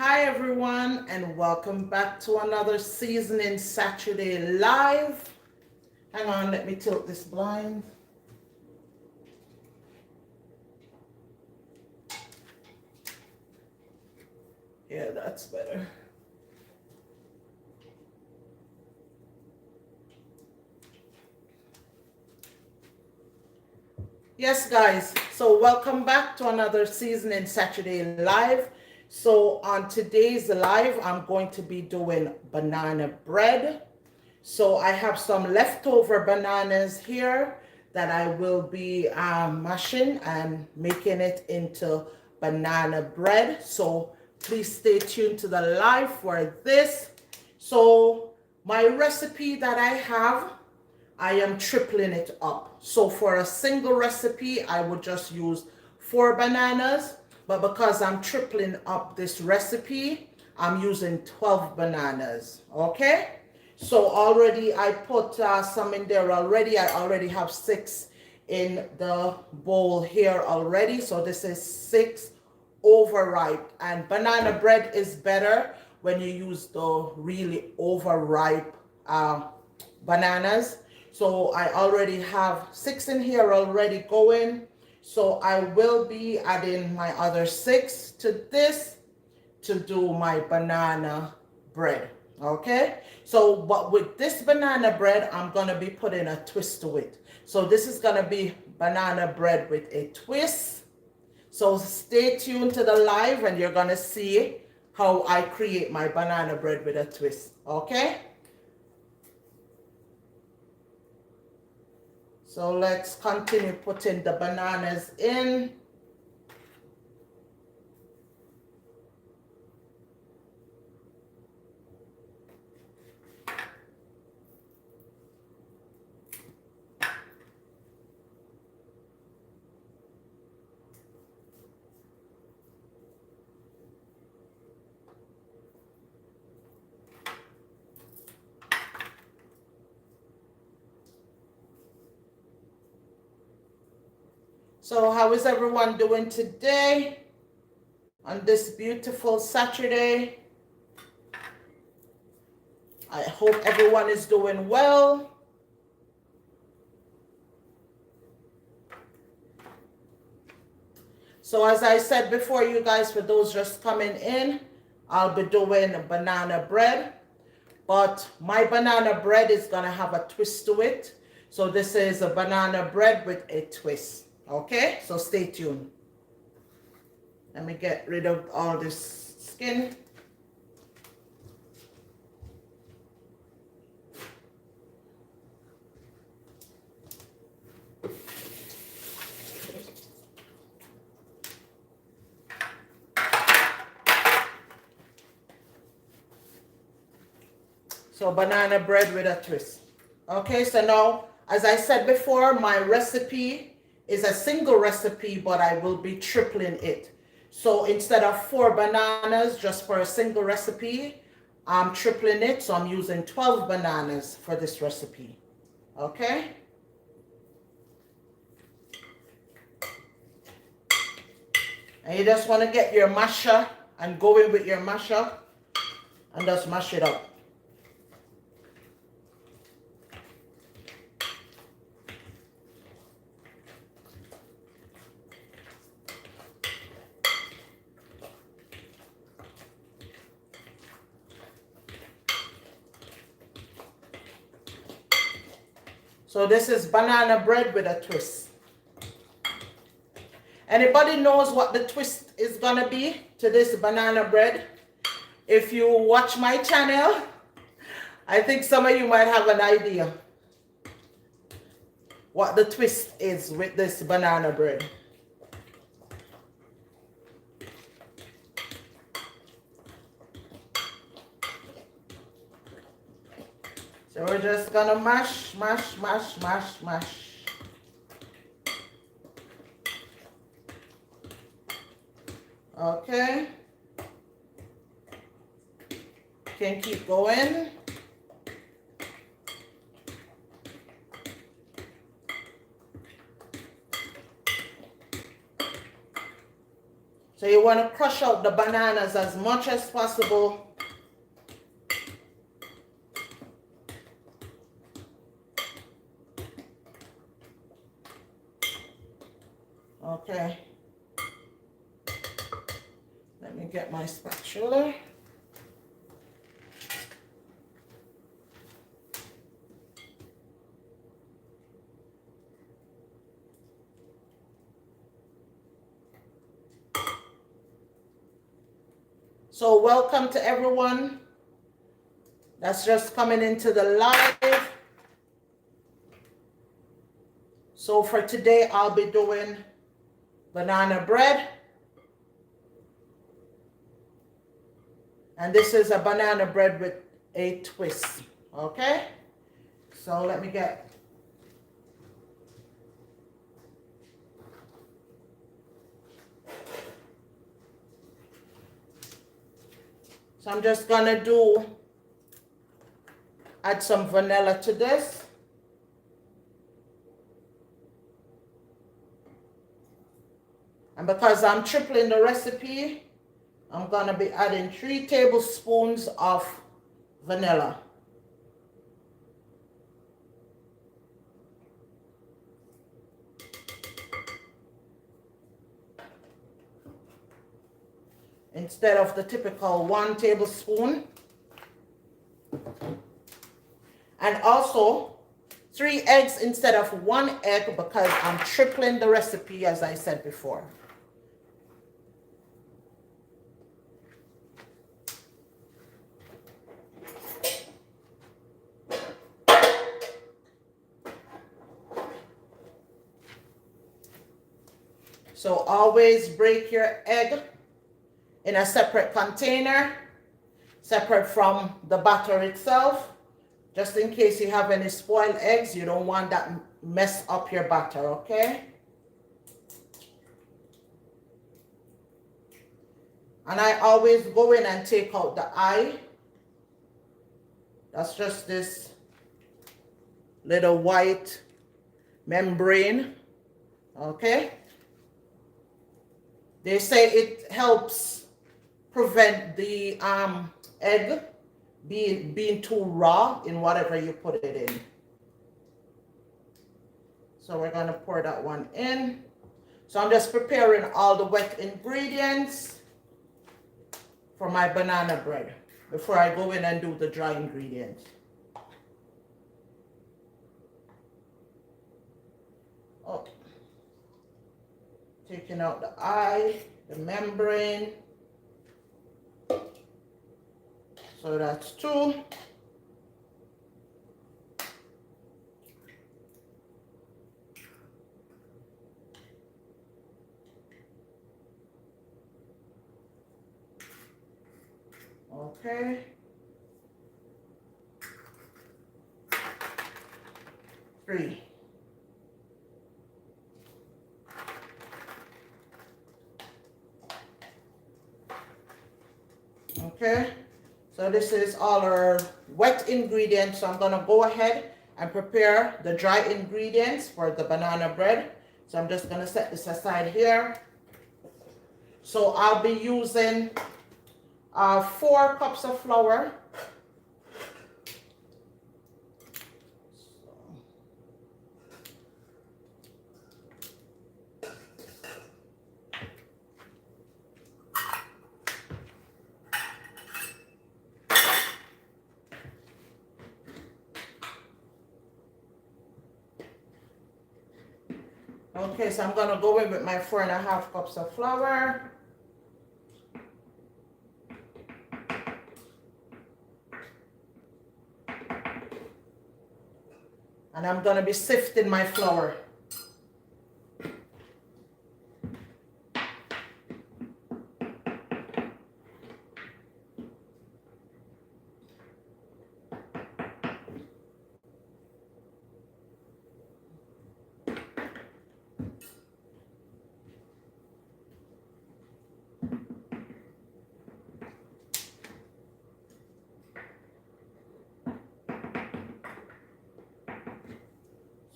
Hi everyone, and welcome back to another Seasoning Saturday Live. Hang on, let me tilt this blind. Yeah, that's better. Yes, guys, so welcome back to another Seasoning Saturday Live. So on today's live, I'm going to be doing banana bread. So I have some leftover bananas here that I will be mashing and making it into banana bread. So please stay tuned to the live for this. So my recipe that I have, I am tripling it up. So for a single recipe, I would just use 4 bananas. But because I'm tripling up this recipe, I'm using 12 bananas. Okay? So already I put some in there already. I already have 6 in the bowl here already. So this is 6 overripe. And banana bread is better when you use the really overripe bananas. So I already have 6 in here already going. So I will be adding my other 6 to this to do my banana bread. Okay, so but with this banana bread, I'm gonna be putting a twist to it. So this is gonna be banana bread with a twist. So stay tuned to the live and you're gonna see how I create my banana bread with a twist. Okay, so let's continue putting the bananas in. So how is everyone doing today on this beautiful Saturday? I hope everyone is doing well. So as I said before, you guys, for those just coming in, I'll be doing banana bread. But my banana bread is gonna have a twist to it. So this is a banana bread with a twist. Okay, so stay tuned. Let me get rid of all this skin. So banana bread with a twist. Okay, so now, as I said before, my recipe is a single recipe, but I will be tripling it. So instead of 4 bananas just for a single recipe, I'm tripling it. So I'm using 12 bananas for this recipe. Okay? And you just want to get your masher and go in with your masher and just mash it up. So this is banana bread with a twist. Anybody knows what the twist is gonna be to this banana bread? If you watch my channel, I think some of you might have an idea what the twist is with this banana bread. So we're just gonna mash, mash, mash, mash, mash. Okay. Can keep going. So So you want to crush out the bananas as much as possible. Okay. Let me get my spatula. So welcome to everyone that's just coming into the live. So for today, I'll be doing banana bread. And this is a banana bread with a twist, okay? So let me get, so I'm just gonna add some vanilla to this. And because I'm tripling the recipe, I'm gonna be adding 3 tablespoons of vanilla. Instead of the typical 1 tablespoon. And also 3 eggs instead of 1 egg because I'm tripling the recipe as I said before. So always break your egg in a separate container, separate from the batter itself. Just in case you have any spoiled eggs, you don't want that mess up your batter, okay? And I always go in and take out the eye. That's just this little white membrane, okay? They say it helps prevent the egg being too raw in whatever you put it in. So we're gonna pour that one in. So I'm just preparing all the wet ingredients for my banana bread before I go in and do the dry ingredients. Oh. Taking out the eye, the membrane. So that's 2. Okay. 3. Okay, so this is all our wet ingredients. So I'm gonna go ahead and prepare the dry ingredients for the banana bread. So I'm just gonna set this aside here. So I'll be using 4 cups of flour. Okay, so I'm gonna go in with my 4½ cups of flour. And I'm gonna be sifting my flour.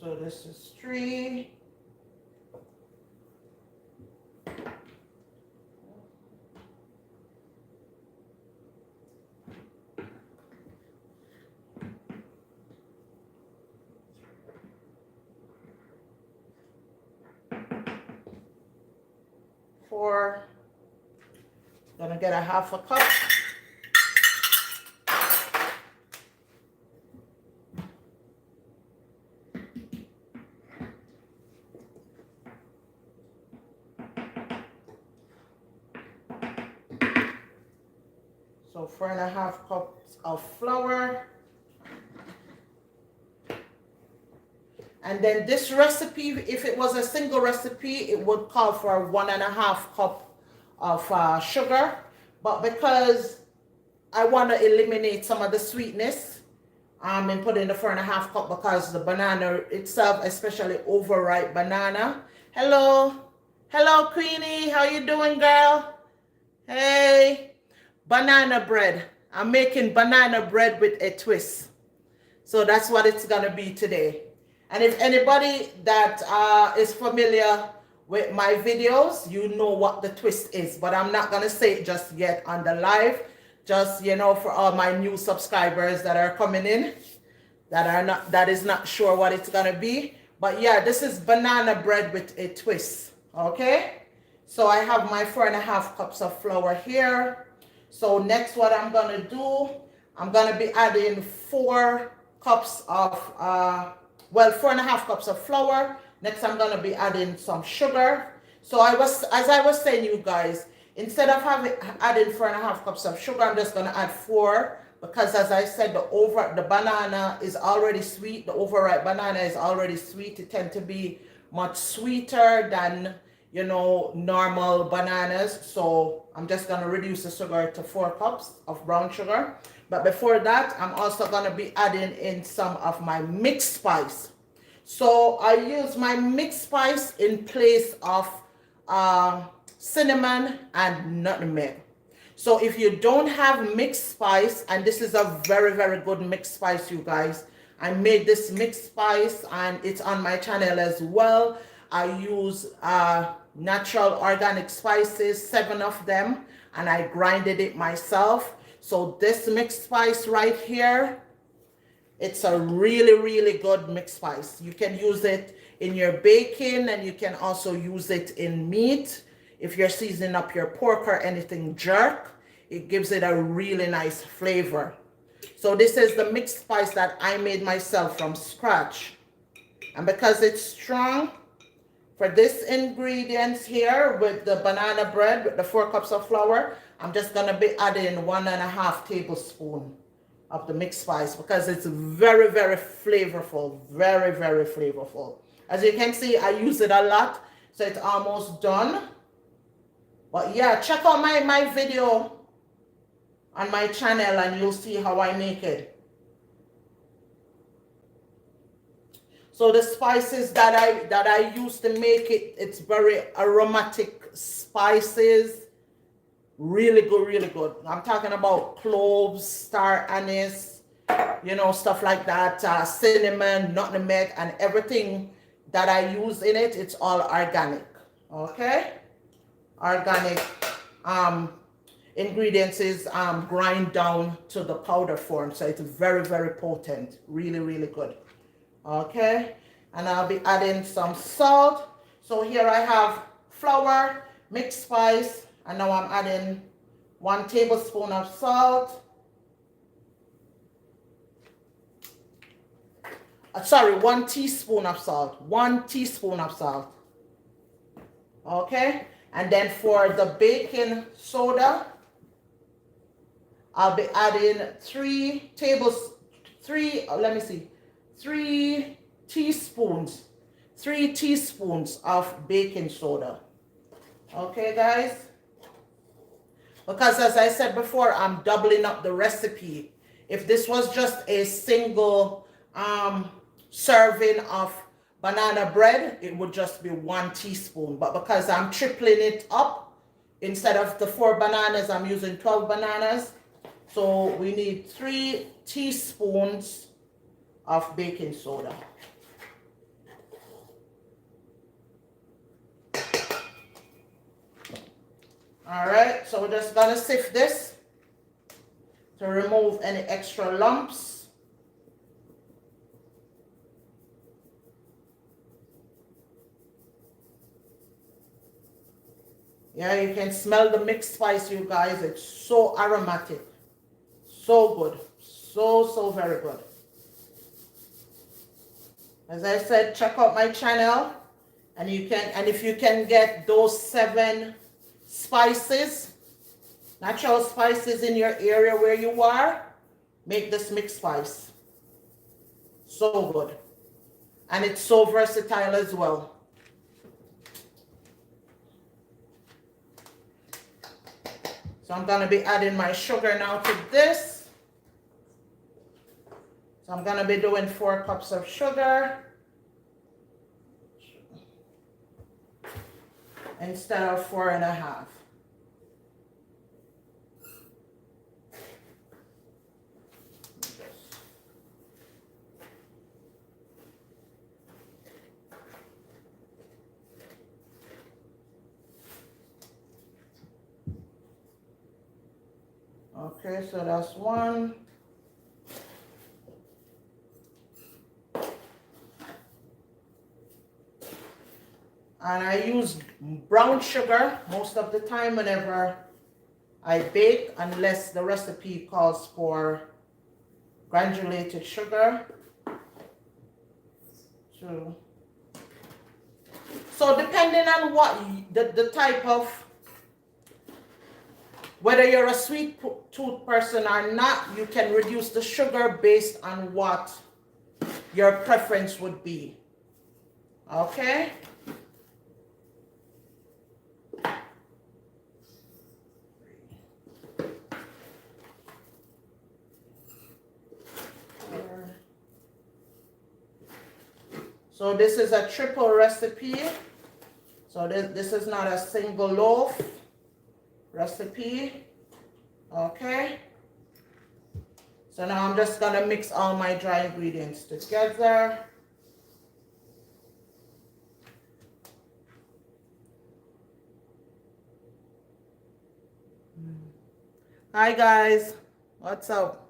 So this is 3. 4. Gonna get a half a cup. So 4.5 cups of flour. And then this recipe, if it was a single recipe, it would call for 1.5 cup of sugar. But because I want to eliminate some of the sweetness, and put in the 4.5 cup because the banana itself, especially overripe banana. Hello. Hello, Queenie. How you doing, girl? Hey. Banana bread. I'm making banana bread with a twist. So that's what it's going to be today. And if anybody that is familiar with my videos, you know what the twist is. But I'm not going to say it just yet on the live. Just, you know, for all my new subscribers that are coming in, that is not sure what it's going to be. But yeah, this is banana bread with a twist. Okay? So I have my 4.5 cups of flour here. So next what I'm going to do, I'm going to be adding 4 cups of, 4.5 cups of flour. Next I'm going to be adding some sugar. So as I was saying, you guys, instead of adding 4.5 cups of sugar, I'm just going to add 4 because, as I said, the banana is already sweet. The overripe banana is already sweet. It tends to be much sweeter than, you know, normal bananas. So I'm just going to reduce the sugar to 4 cups of brown sugar. But before that, I'm also going to be adding in some of my mixed spice. So I use my mixed spice in place of cinnamon and nutmeg. So if you don't have mixed spice, and this is a very, very good mixed spice, you guys. I made this mixed spice and it's on my channel as well. I use natural organic spices, 7 of them, and I grinded it myself. So this mixed spice right here, it's a really, really good mixed spice. You can use it in your bacon and you can also use it in meat. If you're seasoning up your pork or anything jerk, it gives it a really nice flavor. So this is the mixed spice that I made myself from scratch. And because it's strong, for this ingredients here with the banana bread, with the 4 cups of flour, I'm just going to be adding 1.5 tablespoons of the mixed spice because it's very, very flavorful. Very, very flavorful. As you can see, I use it a lot, so it's almost done. But yeah, check out my video on my channel and you'll see how I make it. So the spices that I use to make it, it's very aromatic spices. Really good, really good. I'm talking about cloves, star anise, you know, stuff like that, cinnamon, nutmeg, and everything that I use in it, it's all organic. Okay? Organic ingredients is grind down to the powder form, so it's very, very potent. Really, really good. Okay, and I'll be adding some salt. So here I have flour, mixed spice, and now I'm adding 1 tablespoon of salt. Sorry, 1 teaspoon of salt. 1 teaspoon of salt. Okay, and then for the baking soda, I'll be adding 3 teaspoons of baking soda. Okay, guys? Because as I said before, I'm doubling up the recipe. If this was just a single serving of banana bread, it would just be 1 teaspoon. But because I'm tripling it up, instead of the 4 bananas, I'm using 12 bananas. So we need 3 teaspoons of baking soda. All right, so we're just gonna sift this to remove any extra lumps. Yeah, you can smell the mixed spice, you guys. It's so aromatic. So good. So very good. As I said, check out my channel. And if you can get those 7 spices, natural spices in your area where you are, make this mixed spice. So good. And it's so versatile as well. So I'm going to be adding my sugar now to this. So I'm going to be doing 4 cups of sugar instead of 4.5. Okay, so that's 1. And I use brown sugar most of the time whenever I bake, unless the recipe calls for granulated sugar. So depending on what the type of, whether you're a sweet tooth person or not, you can reduce the sugar based on what your preference would be. Okay? So this is a triple recipe. So this is not a single loaf recipe. Okay. So now I'm just gonna mix all my dry ingredients together. Hi guys, what's up?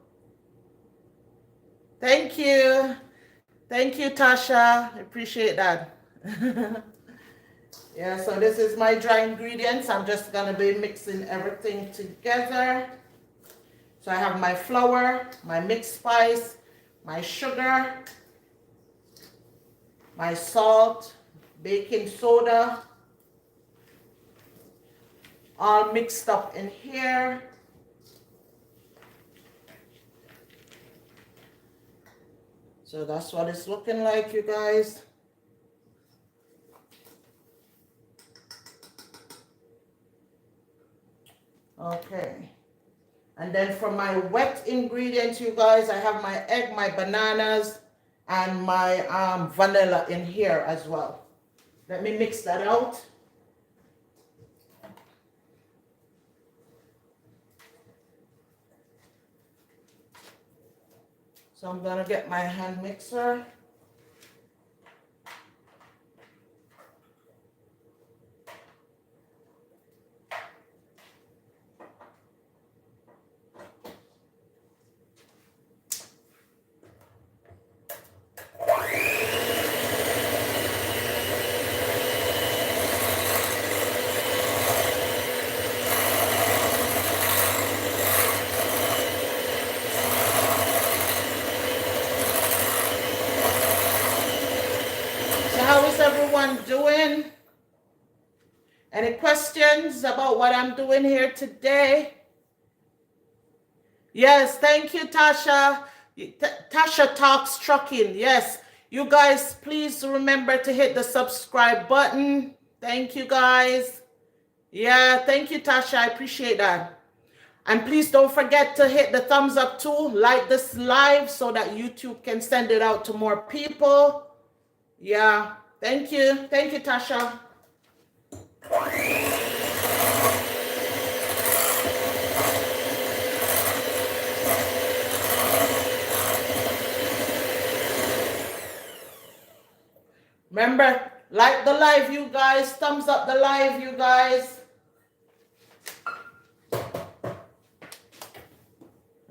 Thank you. Thank you, Tasha. I appreciate that. Yeah, so this is my dry ingredients. I'm just gonna be mixing everything together. So I have my flour, my mixed spice, my sugar, my salt, baking soda, all mixed up in here. So that's what it's looking like, you guys. Okay. And then for my wet ingredients, you guys, I have my egg, my bananas, and my vanilla in here as well. Let me mix that out. So I'm gonna get my hand mixer. So how is everyone doing? Any questions about what I'm doing here today? Yes, thank you, Tasha. Tasha Talks Trucking. Yes, you guys, please remember to hit the subscribe button. Thank you, guys. Yeah, thank you, Tasha. I appreciate that. And please don't forget to hit the thumbs up too. Like this live so that YouTube can send it out to more people. Yeah, thank you. Thank you, Tasha. Remember, like the live, you guys. Thumbs up the live, you guys.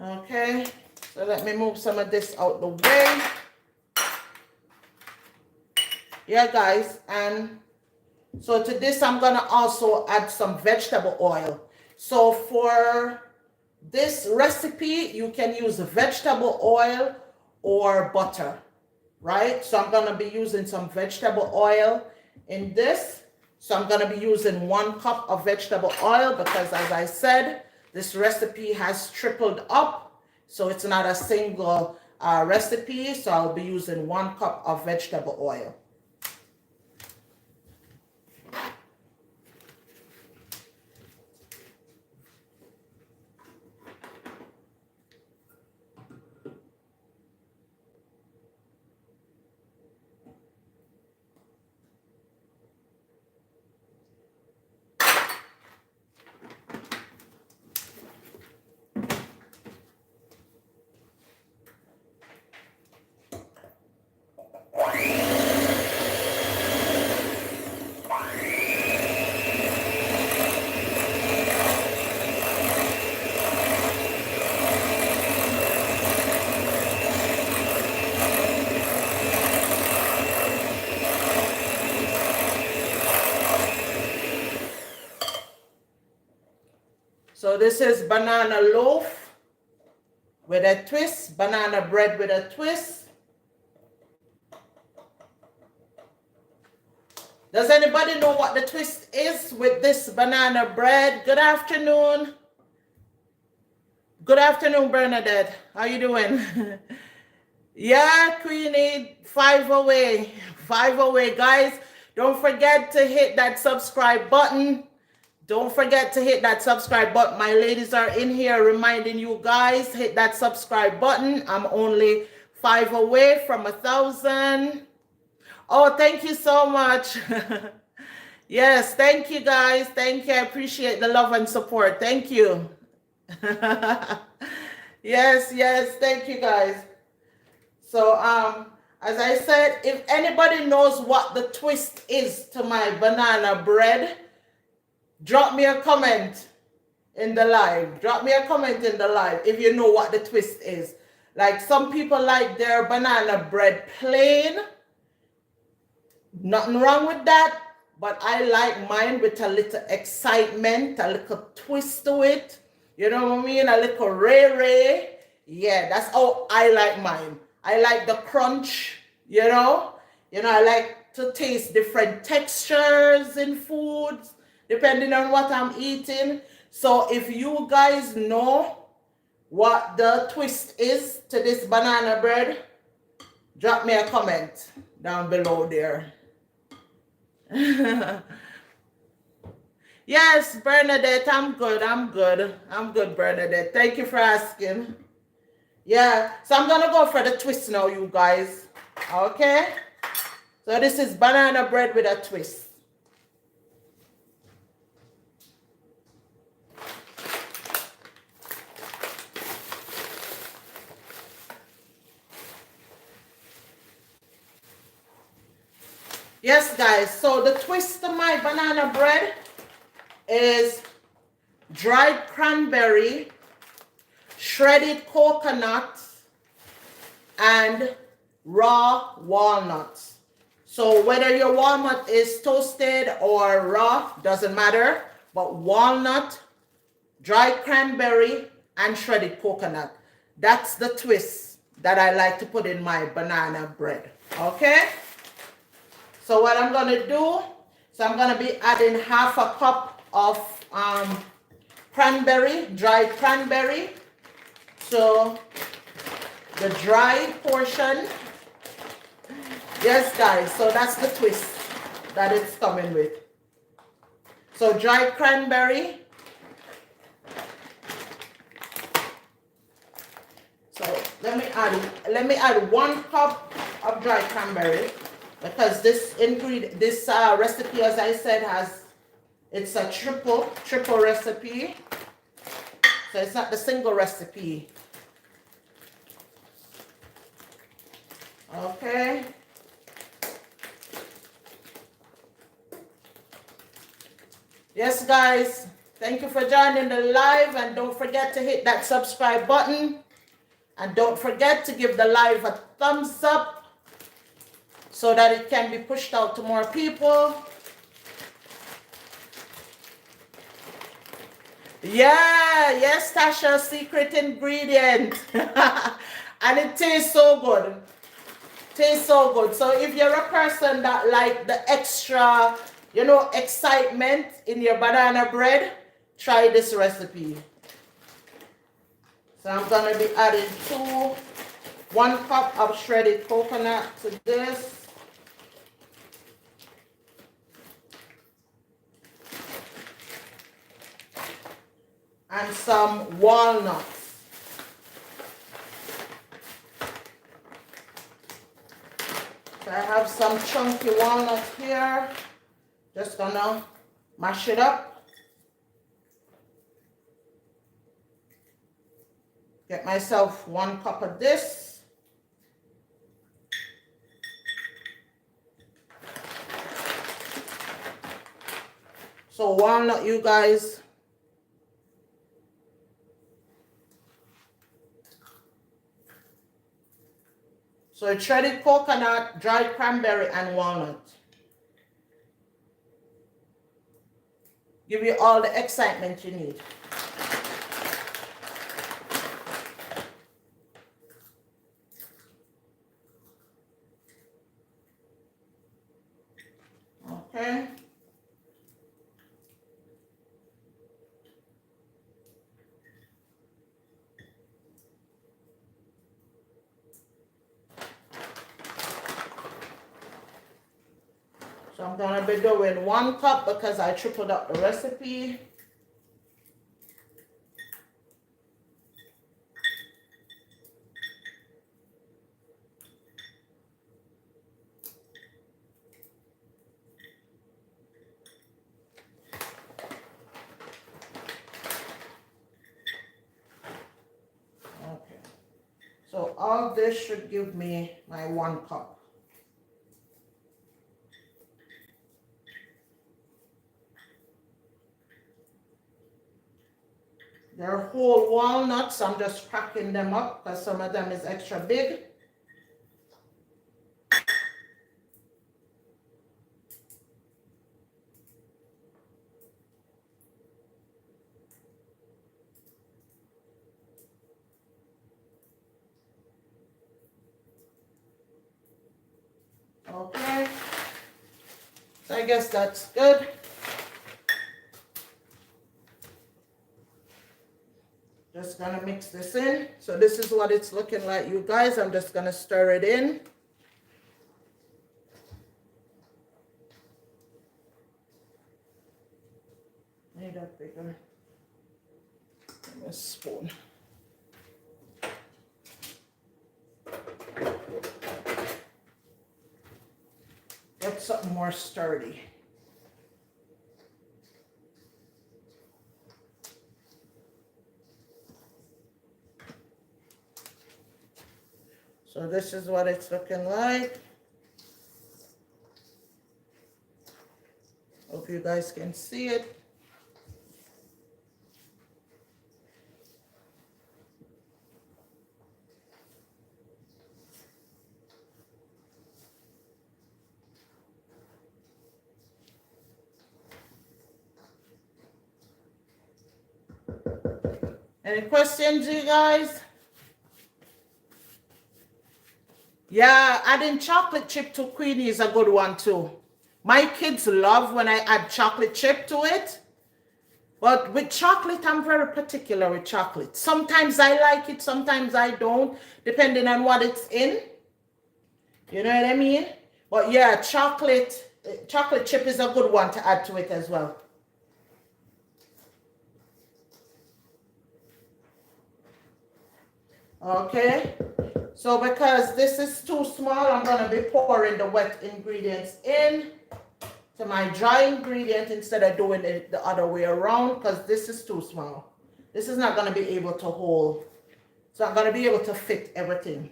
Okay, so let me move some of this out the way. Yeah, guys, and So to this, I'm gonna also add some vegetable oil. So for this recipe, you can use vegetable oil or butter, right? So I'm gonna be using some vegetable oil in this. So I'm gonna be using 1 cup of vegetable oil because, as I said, this recipe has tripled up. So it's not a single recipe. So I'll be using 1 cup of vegetable oil. So this is banana loaf with a twist, banana bread with a twist. Does anybody know what the twist is with this banana bread? Good afternoon. Good afternoon, Bernadette. How you doing? Yeah, Queenie, 5 away. 5 away, guys. Don't forget to hit that subscribe button. Don't forget to hit that subscribe button. My ladies are in here reminding you guys, hit that subscribe button. I'm only 5 away from 1,000. Oh, thank you so much. Yes, thank you guys. Thank you. I appreciate the love and support. Thank you. Yes, yes, thank you guys. So as I said, if anybody knows what the twist is to my banana bread, drop me a comment in the live. Drop me a comment in the live if you know what the twist is. Like, some people like their banana bread plain. Nothing wrong with that, but I like mine with a little excitement, a little twist to it. You know what I mean? A little ray. Yeah, that's how I like mine. I like the crunch, you know? I like to taste different textures in foods, depending on what I'm eating. So if you guys know what the twist is to this banana bread, drop me a comment down below there. Yes, Bernadette, I'm good. I'm good, Bernadette. Thank you for asking. Yeah, so I'm gonna go for the twist now, you guys. Okay? So this is banana bread with a twist. Yes, guys, so the twist to my banana bread is dried cranberry, shredded coconut, and raw walnuts. So whether your walnut is toasted or raw, doesn't matter, but walnut, dried cranberry, and shredded coconut. That's the twist that I like to put in my banana bread, okay? So what I'm gonna do, so I'm gonna be adding 1/2 cup of cranberry, dried cranberry. So the dry portion. Yes, guys, so that's the twist that it's coming with. So dried cranberry. So let me add 1 cup of dried cranberry, because this recipe, as I said, it's a triple recipe. So it's not the single recipe. Okay. Yes, guys, thank you for joining the live, and don't forget to hit that subscribe button, and don't forget to give the live a thumbs up so that it can be pushed out to more people. Yeah, yes, Tasha, secret ingredient. And it tastes so good. Tastes so good. So if you're a person that like the extra, excitement in your banana bread, try this recipe. So I'm gonna be adding 1 cup of shredded coconut to this. And some walnuts. So I have some chunky walnuts here. Just gonna mash it up. Get myself 1 cup of this. So walnut, you guys. So it's shredded coconut, dried cranberry, and walnut. Give you all the excitement you need. Okay. So I'm gonna be doing 1 cup because I tripled up the recipe. Okay. So all this should give me my 1 cup. They're whole walnuts. I'm just cracking them up because some of them is extra big. Okay. So I guess that's good. Just gonna mix this in. So this is what it's looking like, you guys. I'm just gonna stir it in. Need a bigger spoon. Get something more sturdy. So this is what it's looking like. Hope you guys can see it. Any questions, you guys? Yeah, adding chocolate chip to queenie is a good one too. My kids love when I add chocolate chip to it. But with chocolate, I'm very particular with chocolate. Sometimes I like it, sometimes I don't, depending on what it's in. You know what I mean? But yeah, chocolate chip is a good one to add to it as well. Okay. So because this is too small, I'm going to be pouring the wet ingredients in to my dry ingredient instead of doing it the other way around because this is too small. This is not going to be able to hold. So I'm going to be able to fit everything.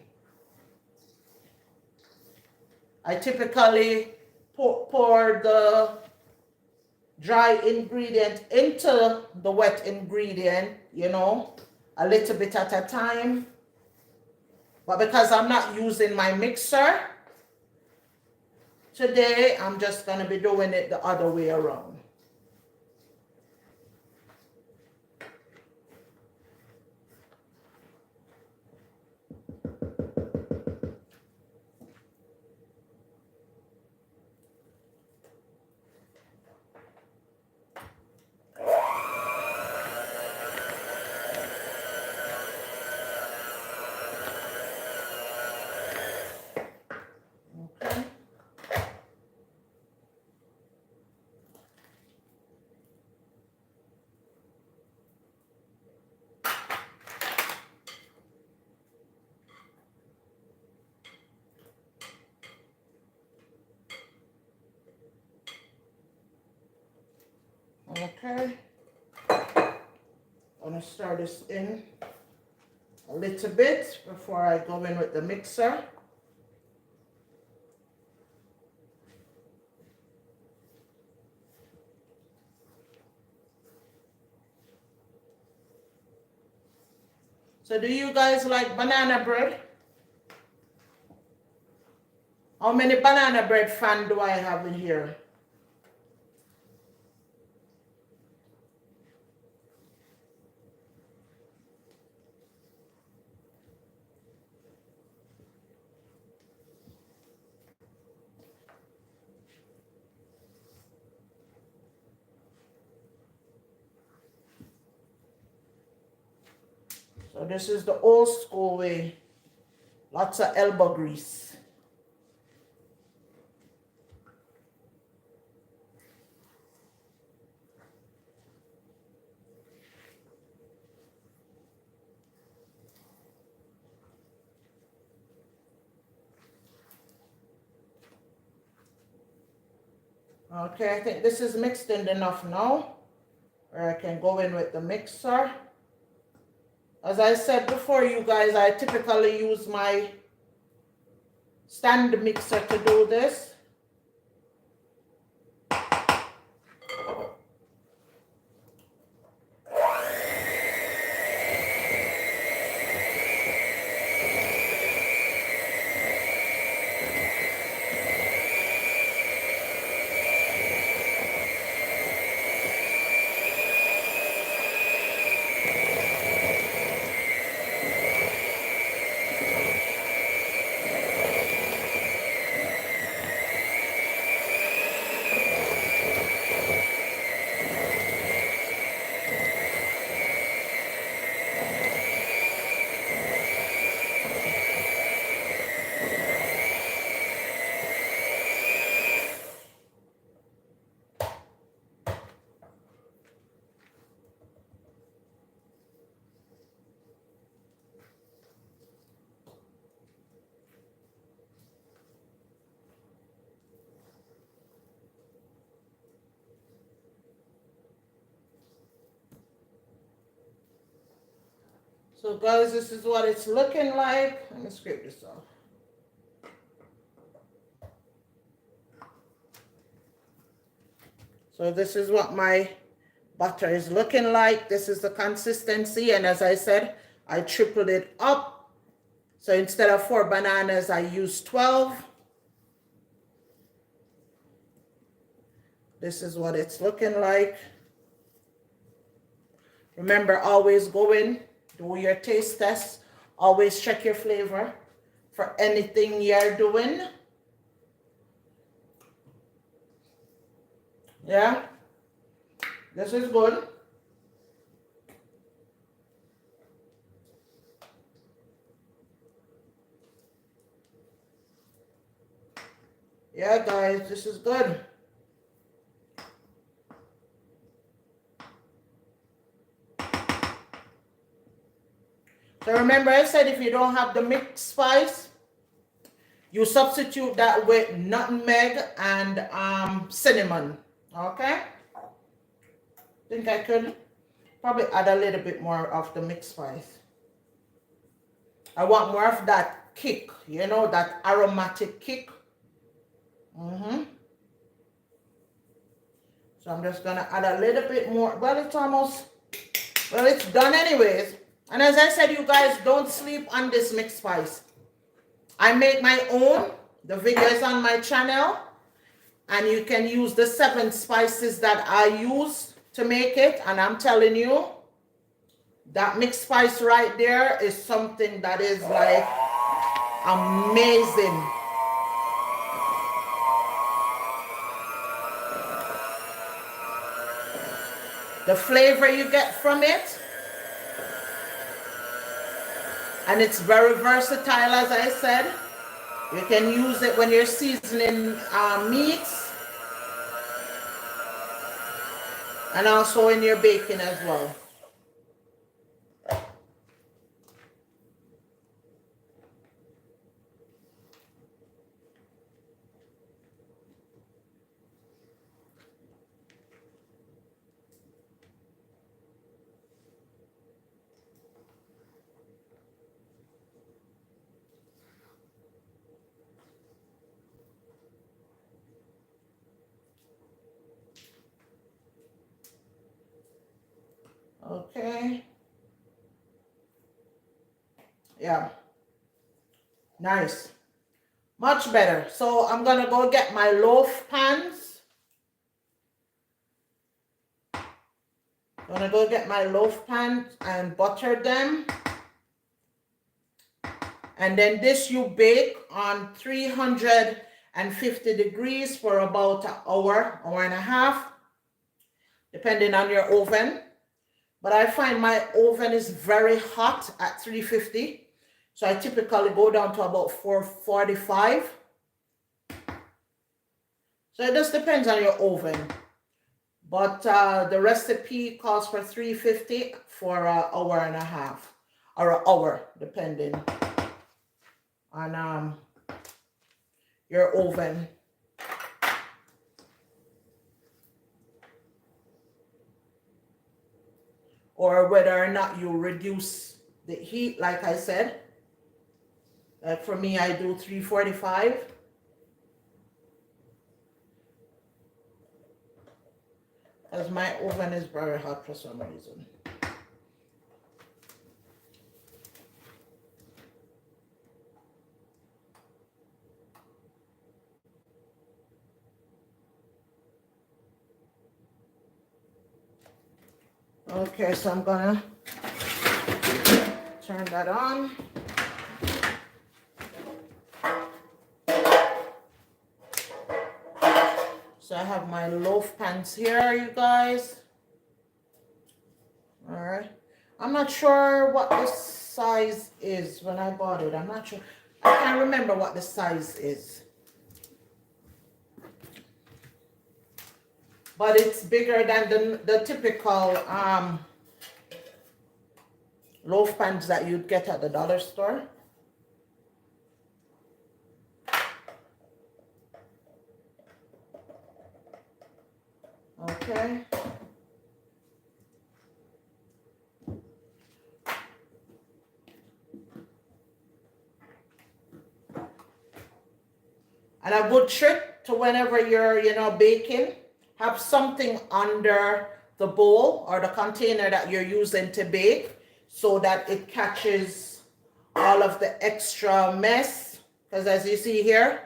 I typically pour the dry ingredient into the wet ingredient, a little bit at a time. But because I'm not using my mixer today, I'm just going to be doing it the other way around. Okay. I'm gonna stir this in a little bit before I go in with the mixer. So do you guys like banana bread? How many banana bread fan do I have in here? So this is the old school way. Lots of elbow grease. Okay, I think this is mixed in enough now. Or I can go in with the mixer. As I said before, you guys, I typically use my stand mixer to do this. So guys, this is what it's looking like. Let me scrape this off. So this is what my butter is looking like. This is the consistency. And as I said, I tripled it up. So instead of 4 bananas, I used 12. This is what it's looking like. Remember, always go in, do your taste test. Always check your flavor for anything you're doing. Yeah, this is good. Yeah, guys, this is good. So remember I said if you don't have the mixed spice, you substitute that with nutmeg and cinnamon. Okay? I think I could probably add a little bit more of the mixed spice. I want more of that kick, you know, that aromatic kick. So I'm just gonna add a little bit more. Well, it's done anyways. And as I said, you guys, don't sleep on this mixed spice. I make my own. The video is on my channel. And you can use the 7 spices that I use to make it. And I'm telling you, that mixed spice right there is something that is like amazing. The flavor you get from it. And it's very versatile, as I said. You can use it when you're seasoning meats. And also in your baking as well. Okay. Yeah. Nice. Much better. So I'm gonna go get my loaf pans. Gonna go get my loaf pans and butter them. And then this you bake on 350 degrees for about an hour, hour and a half, depending on your oven. But I find my oven is very hot at 350. So I typically go down to about 445. So it just depends on your oven. But the recipe calls for 350 for an hour and a half, or an hour, depending on your oven. Or whether or not you reduce the heat, like I said. Like for me, I do 345. Because my oven is very hot for some reason. Okay, so I'm gonna turn that on. So I have my loaf pans here, you guys. All right. I'm not sure what the size is when I bought it. I'm not sure. I can't remember what the size is. But it's bigger than the typical loaf pans that you'd get at the dollar store. Okay. And a good trick to whenever you're, baking, have something under the bowl or the container that you're using to bake so that it catches all of the extra mess. Because as you see here,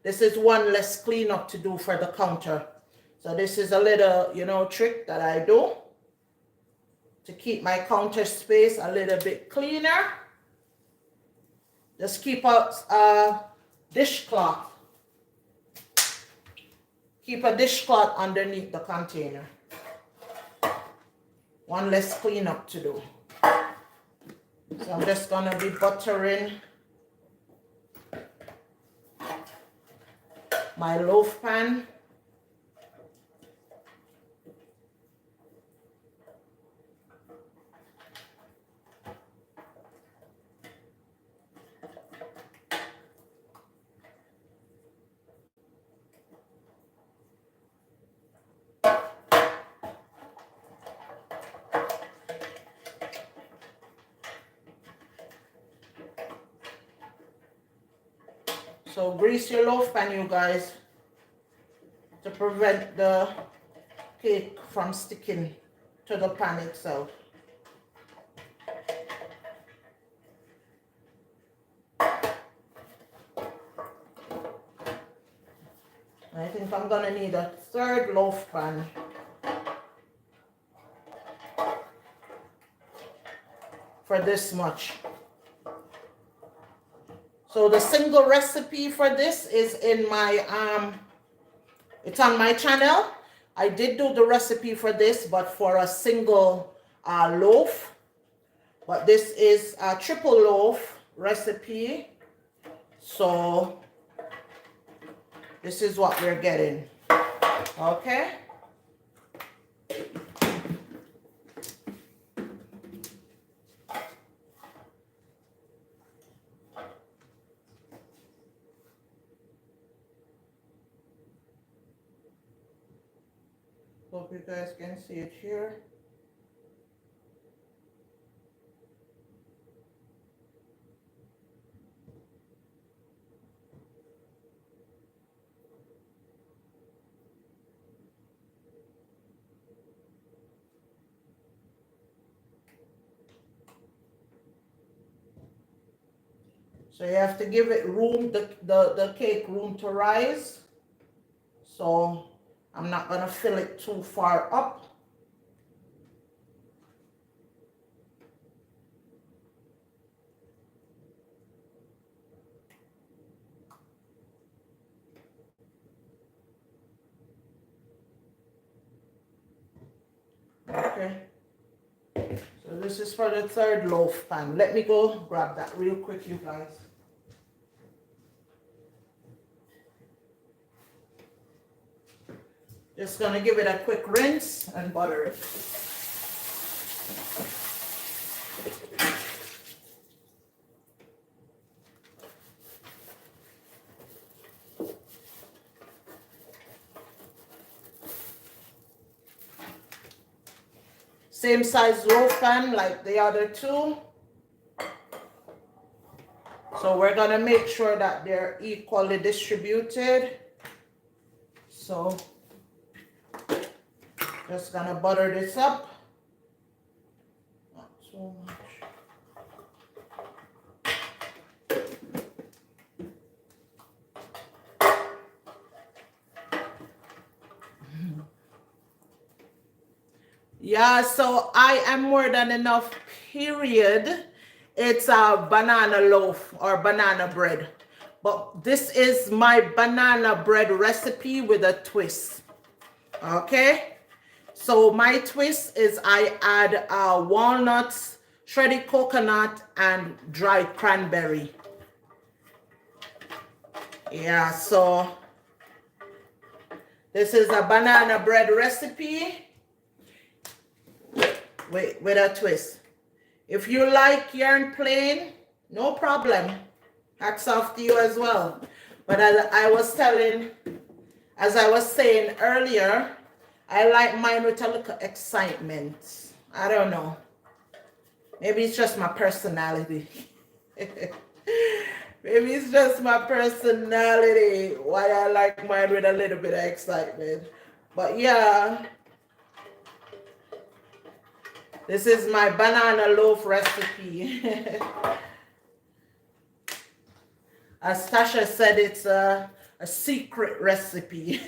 this is one less cleanup to do for the counter. So this is a little, trick that I do to keep my counter space a little bit cleaner. Just keep a dishcloth. Keep a dishcloth underneath the container. One less cleanup to do. So I'm just gonna be buttering my loaf pan. So grease your loaf pan, you guys, to prevent the cake from sticking to the pan itself. I think I'm gonna need a third loaf pan. For this much. So the single recipe for this is in my, it's on my channel. I did do the recipe for this, but for a single loaf. But this is a triple loaf recipe. So this is what we're getting. Okay. Hope you guys can see it here. So you have to give it room, the cake room to rise. So I'm not gonna fill it too far up. Okay. So this is for the third loaf pan. Let me go grab that real quick, you guys. Just gonna give it a quick rinse and butter it. Same size loaf pan like the other two. So we're gonna make sure that they're equally distributed. So just gonna butter this up. Not so much. Yeah, so I am more than enough, period. It's a banana loaf or banana bread. But this is my banana bread recipe with a twist. Okay? So my twist is I add walnuts, shredded coconut, and dried cranberry. Yeah, so this is a banana bread recipe with a twist. If you like yarn plain, no problem. Hats off to you as well. But as I was saying earlier, I like mine with a little excitement. I don't know. Maybe it's just my personality. Maybe it's just my personality why I like mine with a little bit of excitement. But yeah. This is my banana loaf recipe. As Tasha said, it's a secret recipe.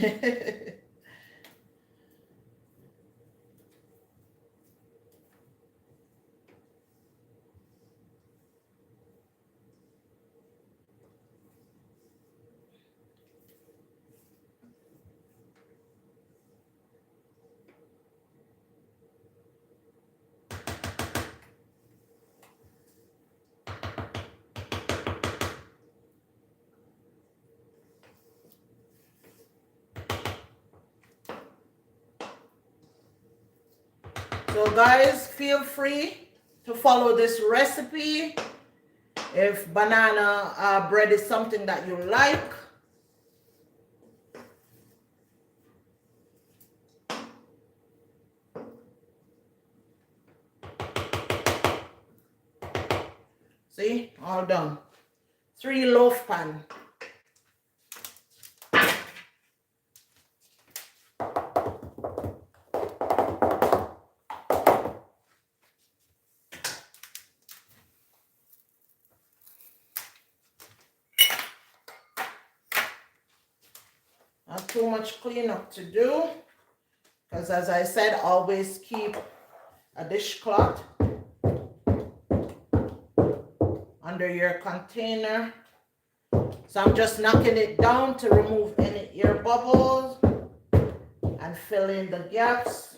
So guys, feel free to follow this recipe if banana bread is something that you like. See, all done. 3 loaf pan. Not too much cleanup to do, because as I said, always keep a dishcloth under your container. So I'm just knocking it down to remove any air bubbles and fill in the gaps.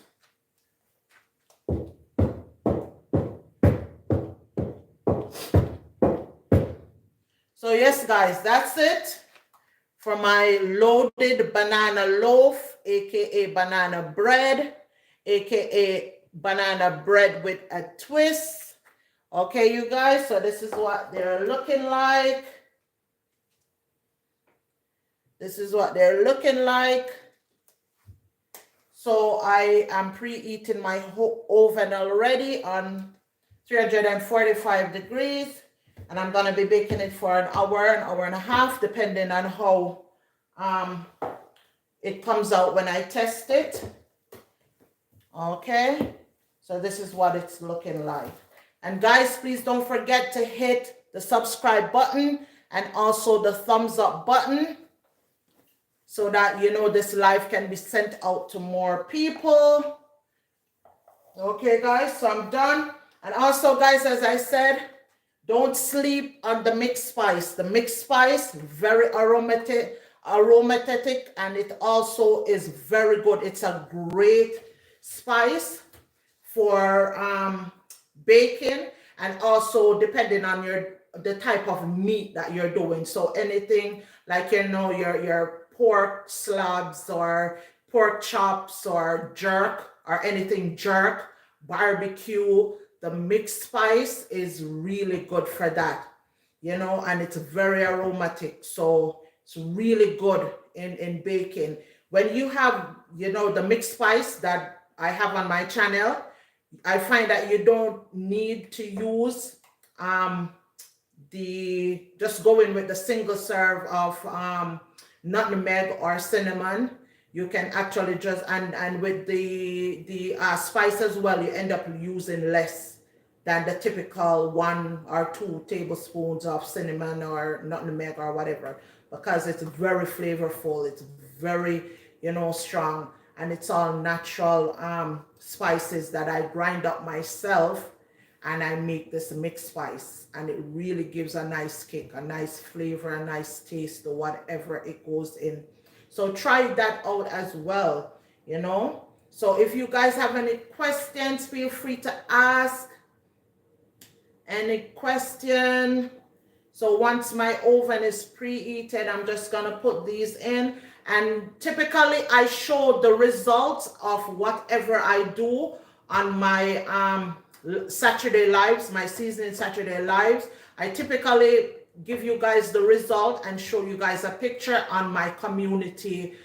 So yes, guys, that's it for my loaded banana loaf, aka banana bread, aka banana bread with a twist. Okay, you guys, so this is what they're looking like. This is what they're looking like. So I am preheating my oven already on 345 degrees. And I'm going to be baking it for an hour and a half, depending on how it comes out when I test it. Okay. So this is what it's looking like. And guys, please don't forget to hit the subscribe button and also the thumbs up button so that you know this live can be sent out to more people. Okay, guys, so I'm done. And also, guys, as I said, don't sleep on the mixed spice. The mixed spice, very aromatic, and it also is very good. It's a great spice for baking, and also depending on the type of meat that you're doing. So anything like, you know, your pork slabs or pork chops or jerk or anything jerk, barbecue, the mixed spice is really good for that, you know, and it's very aromatic. So it's really good in baking. When you have, you know, the mixed spice that I have on my channel, I find that you don't need to use just go in with the single serve of nutmeg or cinnamon. You can actually just, and with the spice as well, you end up using less than the typical 1 or 2 tablespoons of cinnamon or nutmeg or whatever, because it's very flavorful. It's very, you know, strong, and it's all natural spices that I grind up myself, and I make this mixed spice, and it really gives a nice kick, a nice flavor, a nice taste to whatever it goes in. So try that out as well, you know. So if you guys have any questions, feel free to ask any question. So once my oven is preheated, I'm just gonna put these in, and typically I show the results of whatever I do on my Saturday lives, my seasoning Saturday lives. I typically give you guys the result and show you guys a picture on my community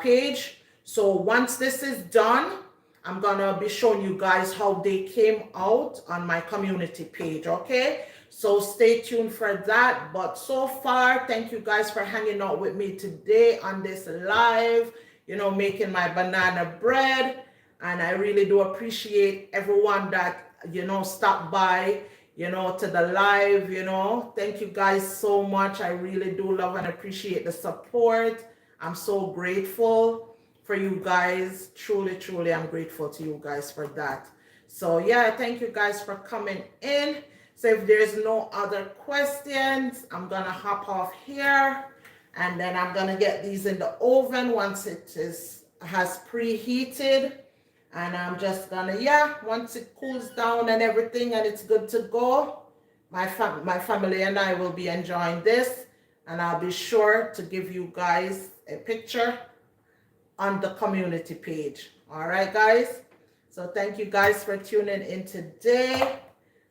page. So once this is done, I'm gonna be showing you guys how they came out on my community page, okay? So stay tuned for that. But so far, thank you guys for hanging out with me today on this live, you know, making my banana bread. And I really do appreciate everyone that, you know, stopped by, you know, to the live, you know. Thank you guys so much. I really do love and appreciate the support. I'm so grateful for you guys. Truly, truly, I'm grateful to you guys for that. So yeah, thank you guys for coming in. So if there's no other questions, I'm gonna hop off here, and then I'm gonna get these in the oven once it has preheated. And I'm just gonna, yeah, once it cools down and everything and it's good to go, my family and I will be enjoying this, and I'll be sure to give you guys a picture on the community page. All right, guys. So thank you guys for tuning in today.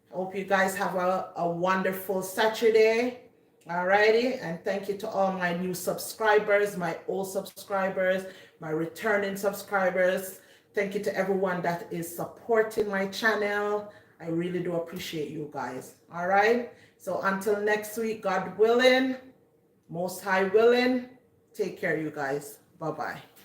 I hope you guys have a wonderful Saturday. All righty. And thank you to all my new subscribers, my old subscribers, my returning subscribers. Thank you to everyone that is supporting my channel. I really do appreciate you guys. All right. So until next week, God willing, Most High willing, take care, you guys. Bye-bye.